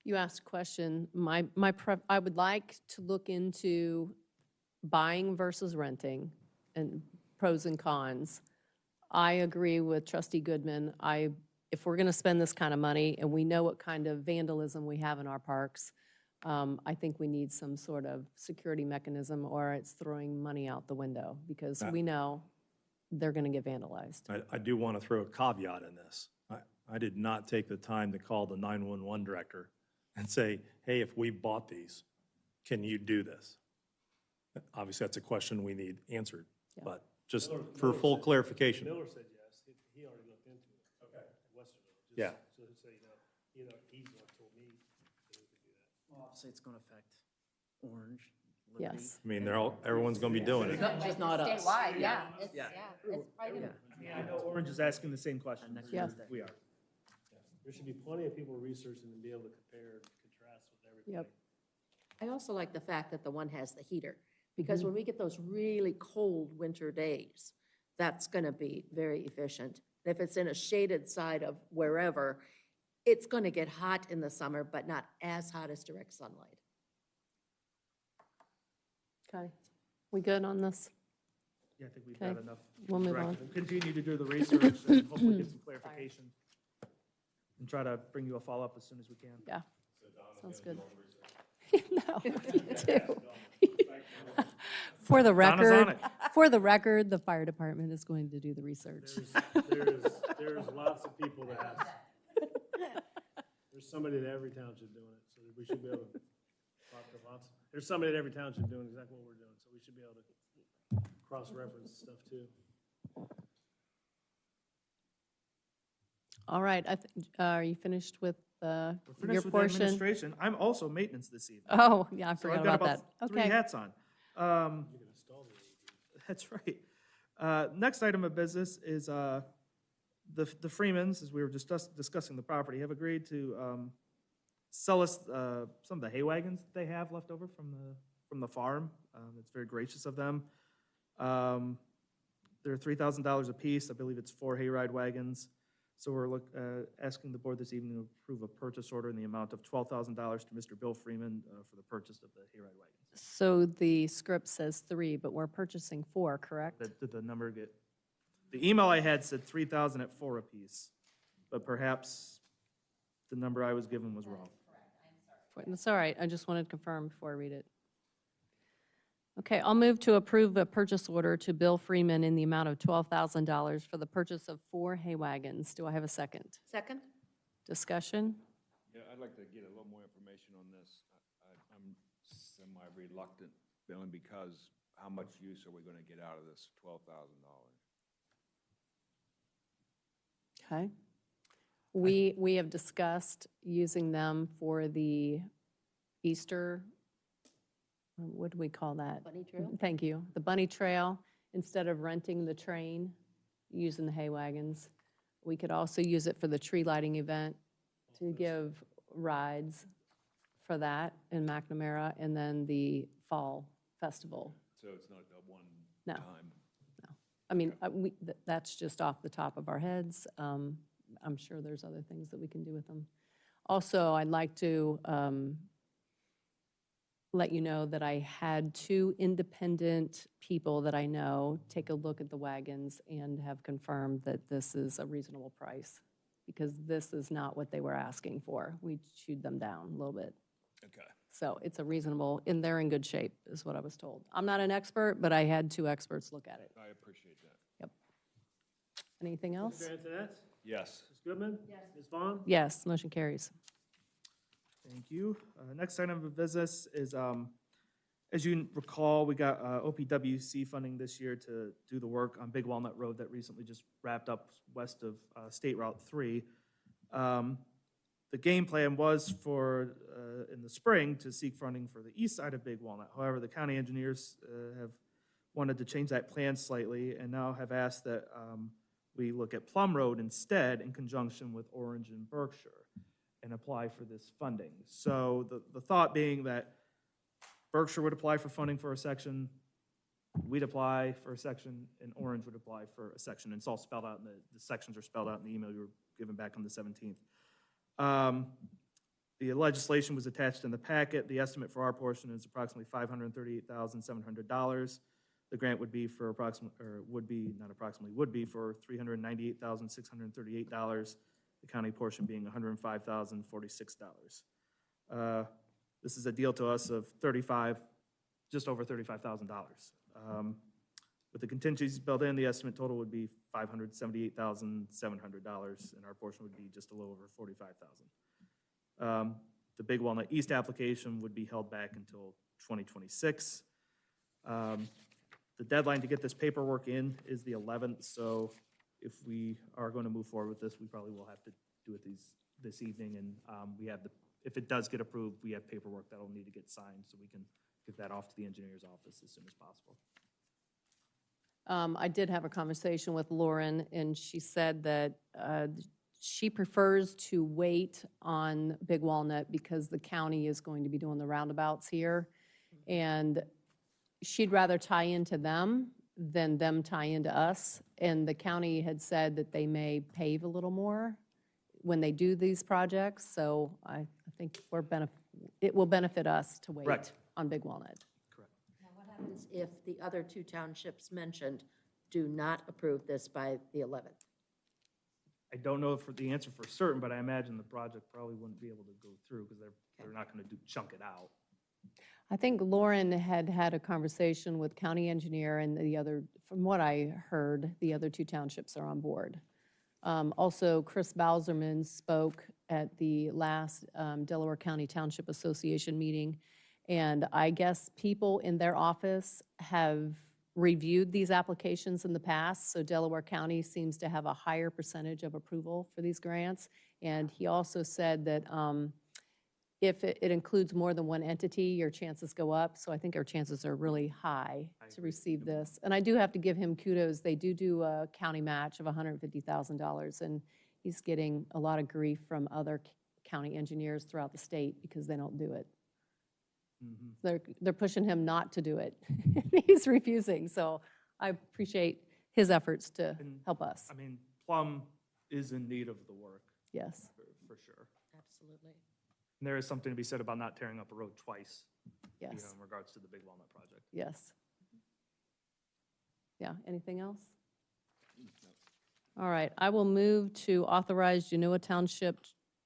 You asked a question. I would like to look into buying versus renting and pros and cons. I agree with Trustee Goodman. If we're going to spend this kind of money and we know what kind of vandalism we have in our parks, I think we need some sort of security mechanism, or it's throwing money out the window, because we know they're going to get vandalized. I do want to throw a caveat in this. I did not take the time to call the 911 director and say, hey, if we bought these, can you do this? Obviously, that's a question we need answered, Yeah. but just Miller- for Miller full said- clarification. Miller said yes, he already looked into it. Okay. Westerville. just Yeah. So he's the one told me that we could do that. Obviously, it's gonna affect Orange, Liberty. Yes. I mean, everyone's going to be doing it. Just not us. Statewide, yeah, it's, Yeah. it's probably gonna. I know Orange is asking the same question. Next Yeah. Thursday. We are. There should be plenty of people researching and be able to compare and contrast with everybody. Yep. I also like the fact that the one has the heater, because when we get those really cold winter days, that's going to be very efficient. If it's in a shaded side of wherever, it's going to get hot in the summer, but not as hot as direct sunlight. Okay. We good on this? Yeah, I think we've Okay. got enough. We'll move on. directive. Continue to do the research and hopefully get some clarification. And try to bring you a follow-up as soon as we can. Yeah. Sounds good. No, what do you do? For the Donna's on record, it. for the record, the fire department is going to do the research. There's lots of people that have, there's somebody at every township doing it, so we should be able to talk to lots. There's somebody at every township doing exactly what we're doing, so we should be able to cross-reference stuff too. All right, are you finished with We're your finished with portion? administration. I'm also maintenance this evening. Oh, yeah, I So forgot I've got about that. about three Okay. hats on. That's right. Next item of business is the Freemans, as we were just discussing the property, have agreed to sell us some of the hay wagons that they have left over from the farm. It's very gracious of them. They're $3,000 apiece. I believe it's 4 hayride wagons. So we're asking the board this evening to approve a purchase order in the amount of $12,000 to Mr. Bill Freeman for the purchase of the hayride wagons. So the script says 3, but we're purchasing 4, correct? Did the number get, the email I had said 3,000 at 4 apiece, but perhaps the number I was given was wrong. It's all right, I just wanted to confirm before I read it. Okay, I'll move to approve a purchase order to Bill Freeman in the amount of $12,000 for the purchase of 4 hay wagons. Do I have a second? Second? Discussion? Yeah, I'd like to get a little more information on this. I'm semi-reluctant, only because how much use are we gonna get out of this $12,000? Okay. We have discussed using them for the Easter, what do we call that? Bunny trail? Thank you. The bunny trail, instead of renting the train, using the hay wagons. We could also use it for the tree lighting event to give rides for that in McNamara, and then the fall festival. So it's not a one No. time? I mean, that's just off the top of our heads. I'm sure there's other things that we can do with them. Also, I'd like to let you know that I had 2 independent people that I know take a look at the wagons and have confirmed that this is a reasonable price, because this is not what they were asking for. We chewed them down a little bit. Okay. So it's a reasonable, and they're in good shape, is what I was told. I'm not an expert, but I had 2 experts look at it. I appreciate that. Anything else? Mr. Antoinette? Yes. Ms. Goodman? Yes. Ms. Vaughn? Yes, motion carries. Thank you. Next item of business is, as you recall, we got OPWC funding this year to do the work on Big Walnut Road that recently just wrapped up west of State Route 3. The game plan was for, in the spring, to seek funding for the east side of Big Walnut. However, the county engineers have wanted to change that plan slightly and now have asked that we look at Plum Road instead in conjunction with Orange and Berkshire and apply for this funding. So the thought being that Berkshire would apply for funding for a section, we'd apply for a section, and Orange would apply for a section. And it's all spelled out, the sections are spelled out in the email you were given back on the 17th. The legislation was attached in the packet. The estimate for our portion is approximately $538,700. The grant would be for would be for $398,638. The county portion being $105,046. This is a deal to us of just over $35,000. With the contingencies built in, the estimate total would be $578,700, and our portion would be just a little over $45,000. The Big Walnut East application would be held back until 2026. The deadline to get this paperwork in is the 11th, so if we are going to move forward with this, we probably will have to do it this evening, and if it does get approved, we have paperwork that'll need to get signed, so we can get that off to the engineer's office as soon as possible. I did have a conversation with Lauren, and she said that she prefers to wait on Big Walnut because the county is going to be doing the roundabouts here. And she'd rather tie into them than them tie into us. And the county had said that they may pave a little more when they do these projects. So I think it will benefit us to wait Correct. on Big Walnut. Now, what happens if the other 2 townships mentioned do not approve this by the 11th? I don't know for the answer for certain, but I imagine the project probably wouldn't be able to go through because they're not going to chunk it out. I think Lauren had a conversation with county engineer, and from what I heard, the other 2 townships are on board. Also, Chris Bowserman spoke at the last Delaware County Township Association meeting, and I guess people in their office have reviewed these applications in the past, so Delaware County seems to have a higher percentage of approval for these grants. And he also said that if it includes more than one entity, your chances go up. So I think our chances are really high to receive this. And I do have to give him kudos. They do a county match of $150,000, and he's getting a lot of grief from other county engineers throughout the state because they don't do it. They're pushing him not to do it. He's refusing. So I appreciate his efforts to help us. I mean, Plum is in need of the work, Yes. for sure. Absolutely. And there is something to be said about not tearing up a road twice, Yes. in regards to the Big Walnut project. Yes. Yeah, anything else? All right, I will move to authorize Genoa Township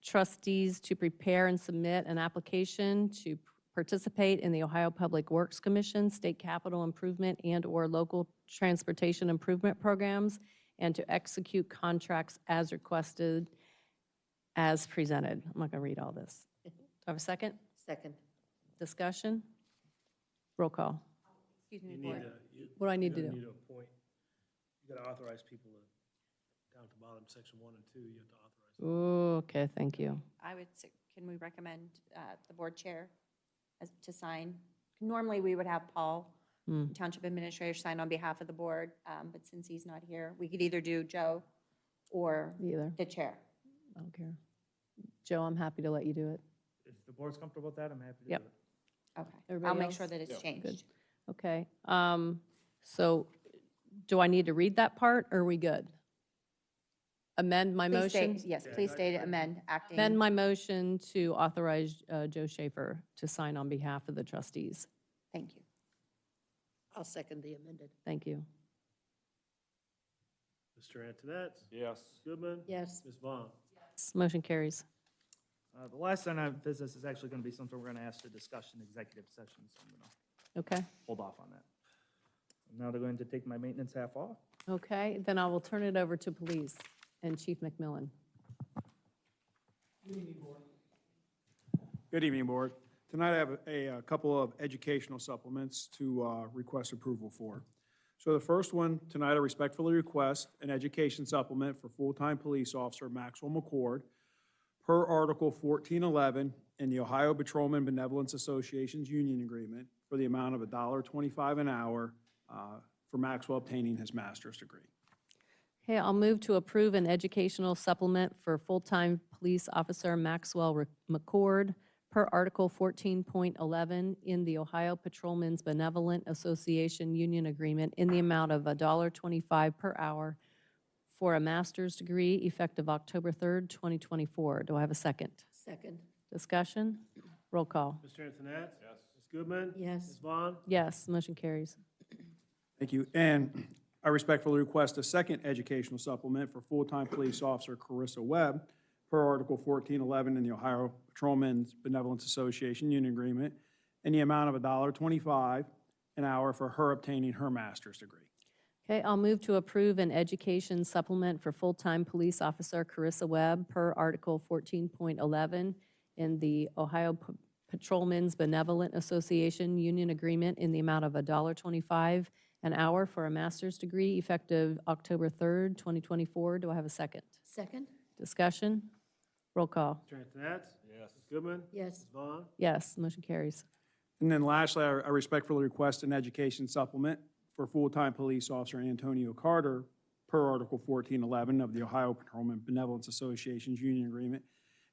trustees to prepare and submit an application to participate in the Ohio Public Works Commission, state capital improvement and/or local transportation improvement programs, and to execute contracts as requested, as presented. I'm not going to read all this. Do I have a second? Second. Discussion? Roll call. Excuse me, You board. need to. What do I need to You do? need to appoint, you gotta authorize people to, down at the bottom, section 1 and 2, you have to authorize. Ooh, okay, thank you. I would, can we recommend the board chair to sign? Normally, we would have Paul, Hmm. Township Administrator, sign on behalf of the board, but since he's not here, we could either do Joe or Either. the chair. I don't care. Joe, I'm happy to let you do it. If the board's comfortable with that, I'm happy to do Yep. it. Okay. I'll Everybody make else? sure that it's Yeah. changed. Okay, so do I need to read that part, or are we good? Amend my Please state- motion? Yes, Yeah, please I- state it, I- amend, acting. Amend my motion to authorize Joe Schaefer to sign on behalf of the trustees. Thank you. I'll second the amended. Thank you. Mr. Antoinette? Yes. Ms. Goodman? Yes. Ms. Vaughn? Motion carries. The last item of business is actually going to be something we're going to ask to discuss in executive session, so I'm going to Okay, hold off on that. I'm now going to take my maintenance half off. okay, then I will turn it over to police and Chief McMillan. Good evening, Board. Tonight I have a couple of educational supplements to request approval for. So the first one, tonight I respectfully request an education supplement for full-time police officer Maxwell McCord per Article 1411 in the Ohio Patrolman Benevolence Association's union agreement for the amount of $1.25 an hour for Maxwell obtaining his master's degree. Okay, I'll move to approve an educational supplement for full-time police officer Maxwell McCord per Article 14.11 in the Ohio Patrolmen's Benevolent Association Union Agreement in the amount of $1.25 per hour for a master's degree effective October 3rd, 2024. Do I have a second? Second. Discussion? Roll call. Mr. Antoinette? Yes. Ms. Goodman? Yes. Ms. Vaughn? Yes, motion carries. Thank you. And I respectfully request a second educational supplement for full-time police officer Carissa Webb per Article 1411 in the Ohio Patrolmen's Benevolence Association Union Agreement in the amount of $1.25 an hour for her obtaining her master's degree. Okay, I'll move to approve an education supplement for full-time police officer Carissa Webb per Article 14.11 in the Ohio Patrolmen's Benevolent Association Union Agreement in the amount of $1.25 an hour for a master's degree effective October 3rd, 2024. Do I have a second? Second. Discussion? Roll call. Mr. Antoinette? Yes. Ms. Goodman? Yes. Ms. Vaughn? Yes, motion carries. And then lastly, I respectfully request an education supplement for full-time police officer Antonio Carter per Article 1411 of the Ohio Patrolman Benevolence Association's union agreement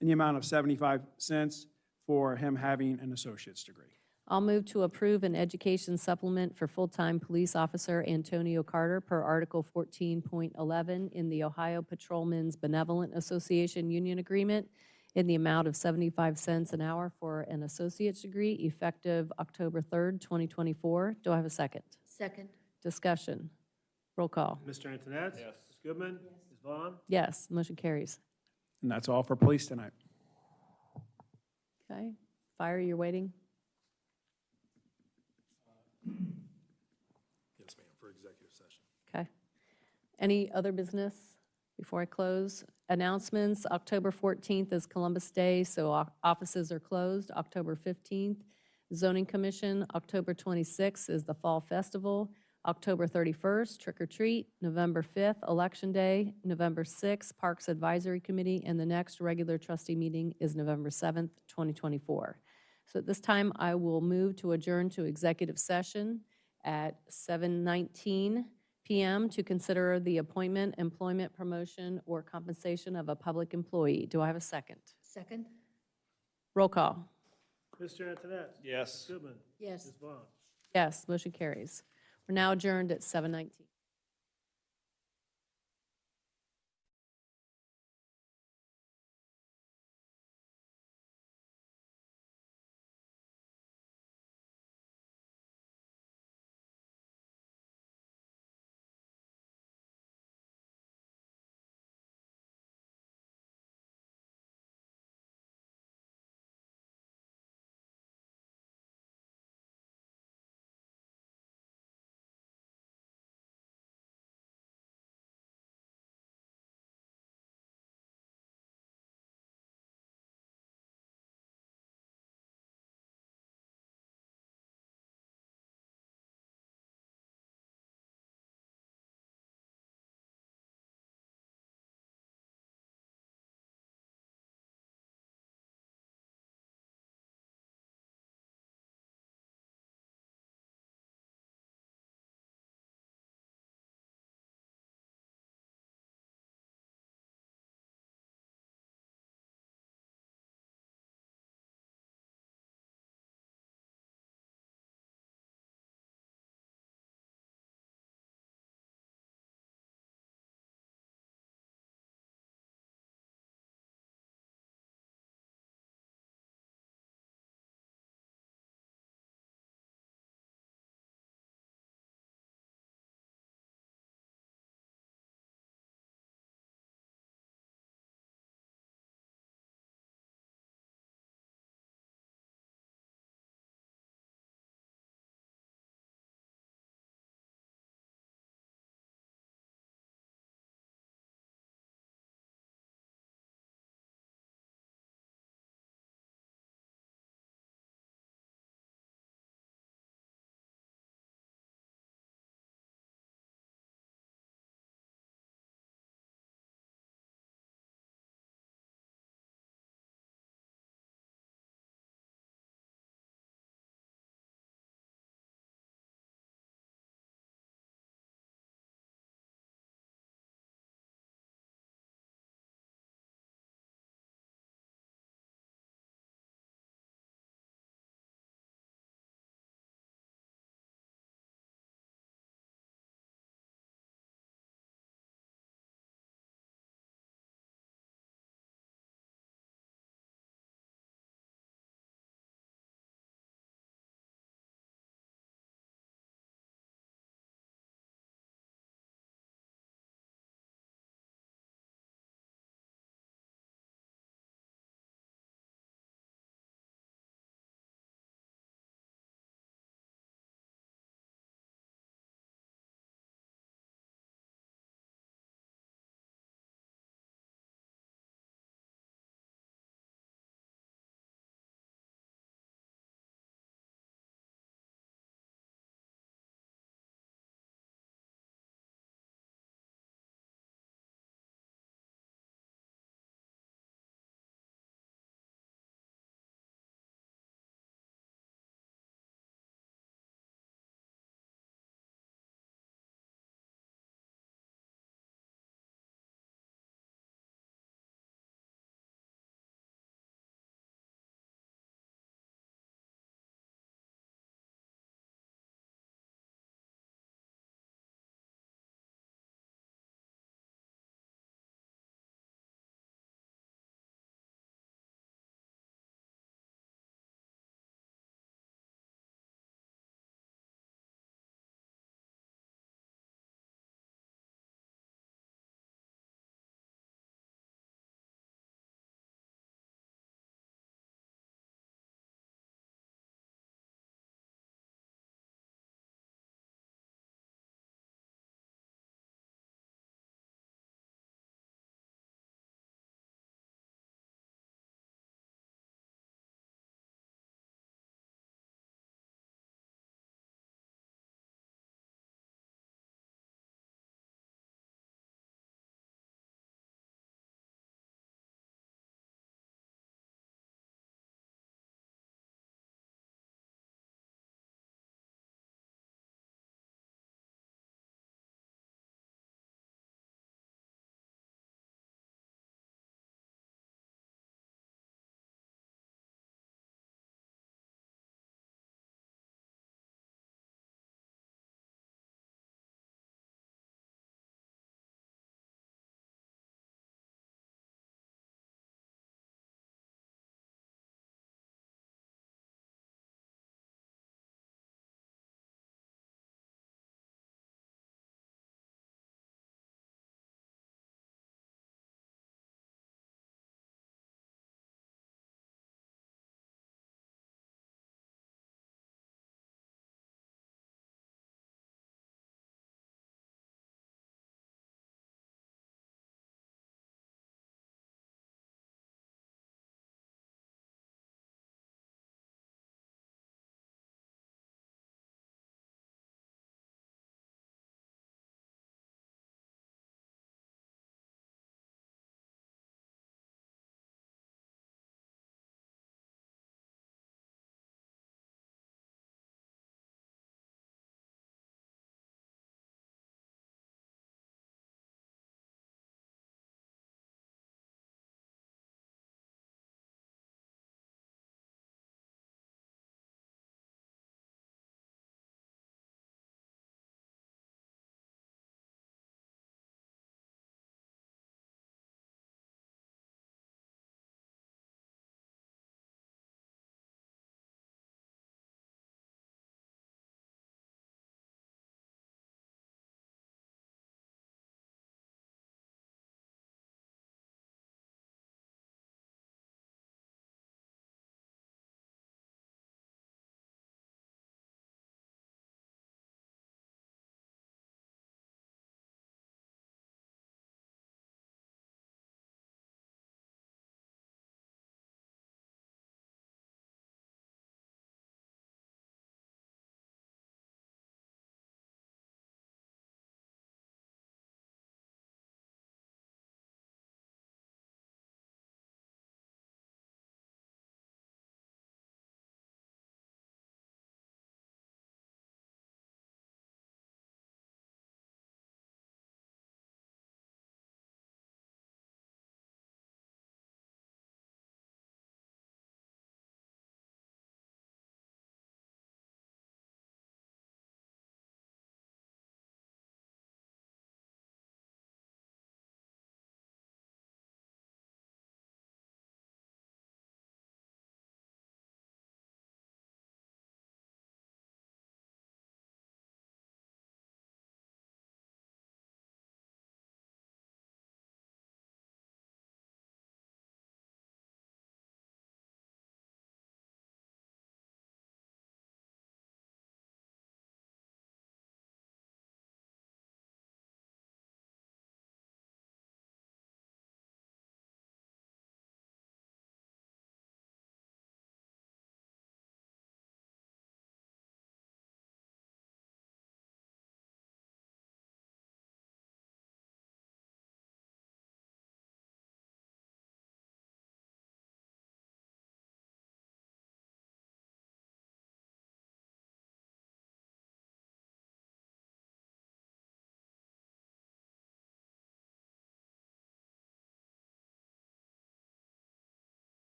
in the amount of 75 cents for him having an associate's degree. I'll move to approve an education supplement for full-time police officer Antonio Carter per Article 14.11 in the Ohio Patrolmen's Benevolent Association Union Agreement in the amount of 75 cents an hour for an associate's degree effective October 3rd, 2024. Do I have a second? Second. Discussion. Roll call. Mr. Antoinette? Yes. Ms. Goodman? Ms. Vaughn? Yes, motion carries. And that's all for police tonight. Okay. Fire, you're waiting? Yes, ma'am, for executive session. Okay. Any other business before I close? Announcements, October 14th is Columbus Day, so offices are closed. October 15th, Zoning Commission. October 26th is the Fall Festival. October 31st, Trick or Treat. November 5th, Election Day. November 6th, Parks Advisory Committee, and the next regular trustee meeting is November 7th, 2024. So at this time, I will move to adjourn to executive session at 7:19 p.m. to consider the appointment, employment, promotion, or compensation of a public employee. Do I have a second? Second. Roll call. Mr. Antoinette? Yes. Ms. Goodman? Yes. Ms. Vaughn? Yes, motion carries. We're now adjourned at 7:19.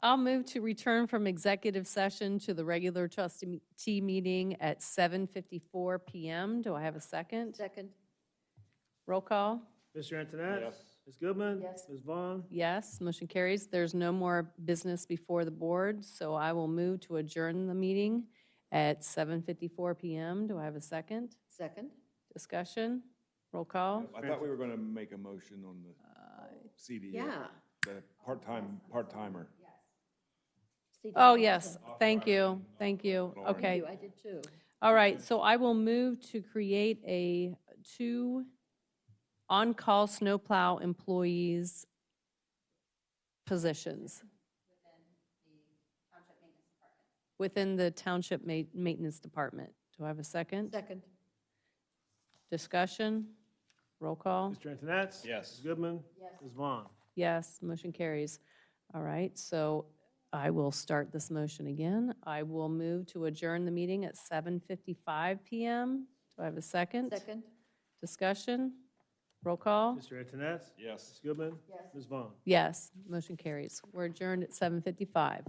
I'll move to return from executive session to the regular trustee meeting at 7:54 PM. Do I have a second? Second? Roll call? Mr. Antoinette? Yes. Ms. Goodman? Yes. Ms. Vaughn? Yes, motion carries. There's no more business before the board, so I will move to adjourn the meeting at 7:54 PM. Do I have a second? Second? Discussion? Roll call? I thought we were gonna make a motion on the CD. Yeah. The part-timer. See, Oh, that yes, thank you, thank you. Lauren. Okay, I did too. all right, so I will move to create two on-call snowplow employees positions. Within the township maintenance department. Do I have a second? Second? Discussion? Roll call? Mr. Antoinette? Yes. Ms. Goodman? Ms. Vaughn? Yes, motion carries. All right, so I will start this motion again. I will move to adjourn the meeting at 7:55 PM. Do I have a second? Second? Discussion? Roll call? Mr. Antoinette? Yes. Ms. Goodman? Ms. Vaughn? Yes, motion carries. We're adjourned at 7:55.